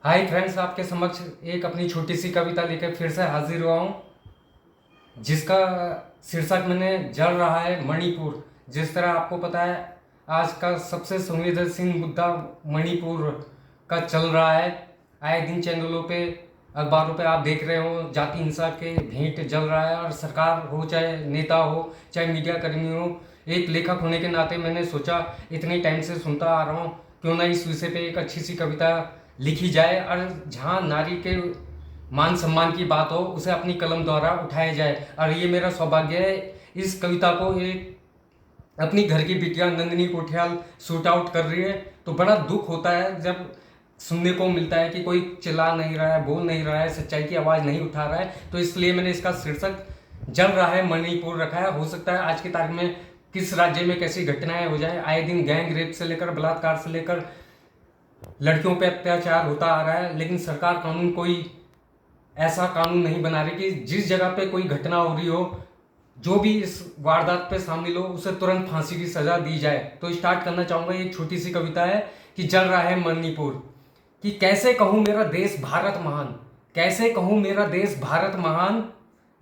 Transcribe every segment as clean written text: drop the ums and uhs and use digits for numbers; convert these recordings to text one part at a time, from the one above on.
Hi friends, आपके समक्ष एक अपनी छोटी सी कविता लेकर फिर से हाजिर हुआ हूँ, जिसका शीर्षक मैंने जल रहा है मणिपुर। जिस तरह आपको पता है, आज का सबसे संवेदनशील मुद्दा मणिपुर का चल रहा है। आए दिन चैनलों पे, अखबारों पे आप देख रहे हो, जाति हिंसा के भेंट जल रहा है। और सरकार हो, चाहे नेता हो, चाहे मीडिया कर्मी हो, एक लेखक होने के नाते मैंने सोचा, इतने टाइम से सुनता आ रहा हूँ, क्यों ना इस विषय पे एक अच्छी सी कविता लिखी जाए और जहाँ नारी के मान सम्मान की बात हो उसे अपनी कलम द्वारा उठाया जाए। और ये मेरा सौभाग्य है, इस कविता को एक अपनी घर की बिटिया नंदिनी कोठियाल शूट आउट कर रही है। तो बड़ा दुख होता है जब सुनने को मिलता है कि कोई चिल्ला नहीं रहा है, बोल नहीं रहा है, सच्चाई की आवाज़ नहीं उठा रहा है। तो इसलिए मैंने इसका शीर्षक जल रहा है मणिपुर रखा है। हो सकता है आज की तारीख में किस राज्य में कैसी घटनाएं हो जाए। आए दिन गैंग रेप से लेकर बलात्कार से लेकर लड़कियों पे अत्याचार होता आ रहा है, लेकिन सरकार कानून कोई ऐसा कानून नहीं बना रही कि जिस जगह पे कोई घटना हो रही हो, जो भी इस वारदात पे शामिल हो उसे तुरंत फांसी की सजा दी जाए। तो स्टार्ट करना चाहूँगा, एक छोटी सी कविता है कि जल रहा है मणिपुर। कि कैसे कहूँ मेरा देश भारत महान, कैसे कहूँ मेरा देश भारत महान,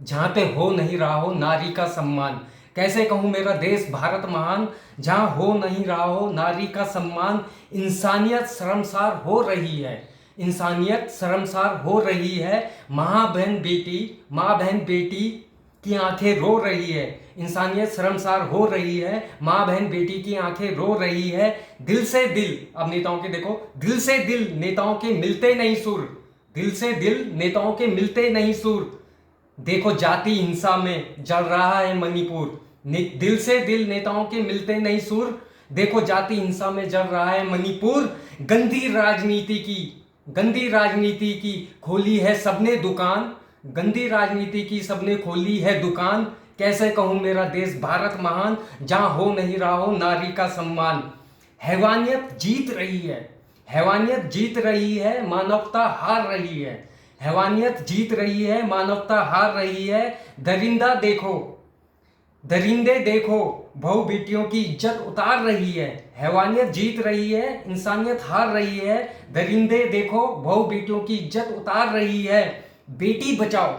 जहाँ पे हो नहीं रहा हो नारी का सम्मान। कैसे कहूँ मेरा देश भारत महान, जहाँ हो नहीं रहा हो नारी का सम्मान। इंसानियत शर्मसार हो रही है, इंसानियत शर्मसार हो रही है। माँ बहन बेटी की आंखें रो रही है। इंसानियत शर्मसार हो रही है, माँ बहन बेटी की आंखें रो रही है। दिल से दिल, अब नेताओं के देखो, दिल से दिल नेताओं के मिलते नहीं सुर, दिल से दिल नेताओं के मिलते नहीं सुर। देखो जाति हिंसा में जल रहा है मणिपुर, दिल से दिल नेताओं के मिलते नहीं सुर। देखो जाति हिंसा में जल रहा है मणिपुर। गंदी राजनीति की खोली है सबने दुकान, गंदी राजनीति की सबने खोली है दुकान। कैसे कहूँ मेरा देश भारत महान, जहाँ हो नहीं रहा हो नारी का सम्मान। हैवानियत जीत रही है, हैवानियत जीत रही है, मानवता हार रही है। हैवानियत जीत रही है, मानवता हार रही है। दरिंदे देखो बहु बेटियों की इज्जत उतार रही है। हैवानियत जीत रही है, इंसानियत हार रही है। दरिंदे देखो बहु बेटियों की इज्जत उतार रही है। बेटी बचाओ,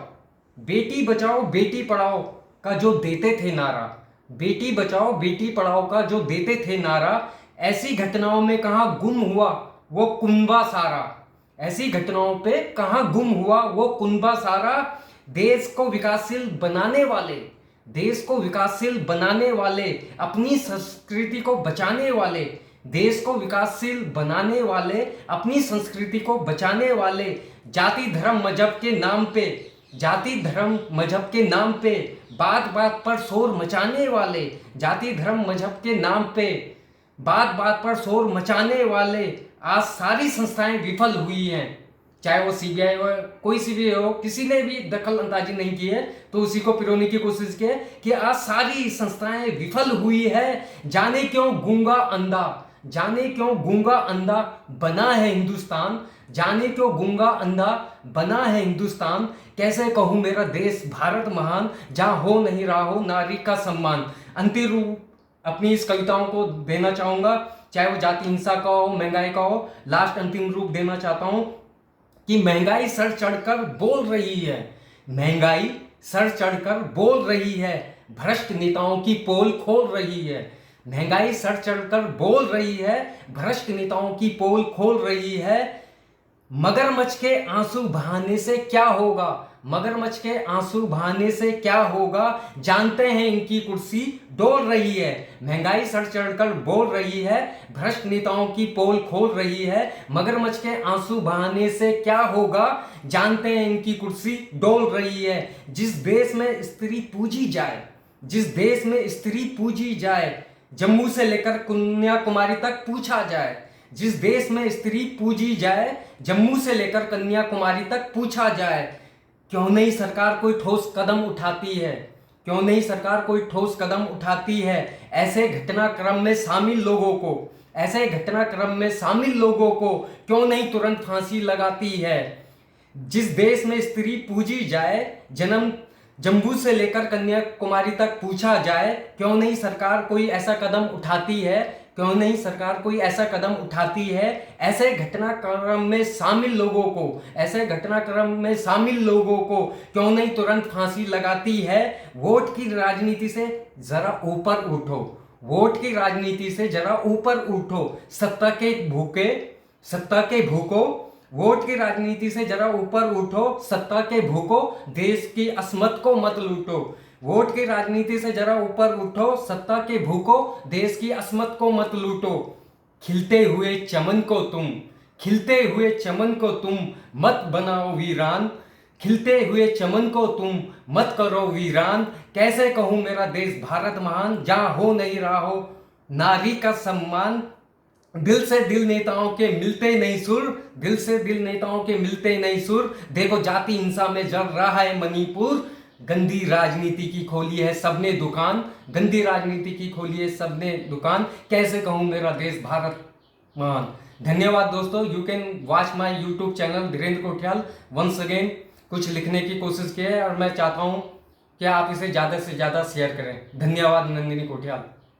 बेटी बचाओ, बेटी पढ़ाओ का जो देते थे नारा, बेटी बचाओ बेटी पढ़ाओ का जो देते थे नारा। ऐसी घटनाओं में कहाँ गुम हुआ वो कुंबा सारा, ऐसी घटनाओं पे कहाँ गुम हुआ वो कुंबा सारा। देश को विकासशील बनाने वाले, देश को विकासशील बनाने वाले, अपनी संस्कृति को बचाने वाले, देश को विकासशील बनाने वाले, अपनी संस्कृति को बचाने वाले। जाति धर्म मजहब के नाम पे, जाति धर्म मजहब के नाम पे बात बात पर शोर मचाने वाले, जाति धर्म मजहब के नाम पे बात बात पर शोर मचाने वाले। आज सारी संस्थाएं विफल हुई हैं, चाहे वो सीबीआई हो, कोई सी भी हो, किसी ने भी दखल अंदाजी नहीं की है तो उसी को पिरोने की कोशिश की है कि आज सारी संस्थाएं विफल हुई है। जाने क्यों गूंगा अंधा, जाने क्यों गूंगा अंधा बना है हिंदुस्तान, जाने क्यों गूंगा अंधा बना है हिंदुस्तान। कैसे कहूँ मेरा देश भारत महान, जहाँ हो नहीं रहा हो नारी का सम्मान। अंतिम रूप अपनी इस कविताओं को देना चाहूँगा, चाहे वो जाति हिंसा का हो, महंगाई का हो। लास्ट अंतिम रूप देना चाहता हूँ कि महंगाई सर चढ़कर बोल रही है, महंगाई सर चढ़कर बोल रही है, भ्रष्ट नेताओं की पोल खोल रही है। महंगाई सर चढ़कर बोल रही है, भ्रष्ट नेताओं की पोल खोल रही है। मगरमच्छ के आंसू बहाने से क्या होगा, मगरमच्छ के आंसू बहाने से क्या होगा, जानते हैं इनकी कुर्सी डोल रही है। महंगाई सर चढ़कर बोल रही है, भ्रष्ट नेताओं की पोल खोल रही है। मगरमच्छ के आंसू बहाने से क्या होगा, जानते हैं इनकी कुर्सी डोल रही है। जिस देश में स्त्री पूजी जाए, जिस देश में स्त्री पूजी जाए, जम्मू से लेकर कन्याकुमारी तक पूछा जाए, जिस देश में स्त्री पूजी जाए, जम्मू से लेकर कन्याकुमारी तक पूछा जाए। क्यों नहीं सरकार कोई ठोस कदम उठाती है, क्यों नहीं सरकार कोई ठोस कदम उठाती है। ऐसे घटनाक्रम में शामिल लोगों को, ऐसे घटनाक्रम में शामिल लोगों को क्यों नहीं तुरंत फांसी लगाती है। जिस देश में स्त्री पूजी जाए, जम्मू से लेकर कन्याकुमारी तक पूछा जाए, क्यों नहीं सरकार कोई ऐसा कदम उठाती है। क्यों नहीं सरकार कोई ऐसा कदम उठाती है? ऐसे घटनाक्रम में शामिल लोगों को, ऐसे घटनाक्रम में शामिल लोगों को क्यों नहीं तुरंत फांसी लगाती है? वोट की राजनीति से जरा ऊपर उठो, वोट की राजनीति से जरा ऊपर उठो। सत्ता के भूखो, वोट की राजनीति से जरा ऊपर उठो। सत्ता के भूखो, देश की अस्मत को मत लूटो। वोट की राजनीति से जरा ऊपर उठो। सत्ता के भूखो, देश की अस्मत को मत लूटो। खिलते हुए चमन को तुम, खिलते हुए चमन को तुम मत बनाओ वीरान। खिलते हुए चमन को तुम मत करो वीरान। कैसे कहूं मेरा देश भारत महान, जहां हो नहीं रहा हो नारी का सम्मान। दिल से दिल नेताओं के मिलते नहीं सुर, दिल से दिल नेताओं के मिलते नहीं सुर। देखो जाति हिंसा में जल रहा है मणिपुर। गंदी राजनीति की खोली है सबने दुकान, गंदी राजनीति की खोली है सबने दुकान। कैसे कहूं मेरा देश भारत महान। धन्यवाद दोस्तों। You can watch my YouTube channel Dhirendra Kothiyal. Once again कुछ लिखने की कोशिश की है और मैं चाहता हूं कि आप इसे ज़्यादा से ज़्यादा शेयर करें। धन्यवाद नंदिनी कोठियाल।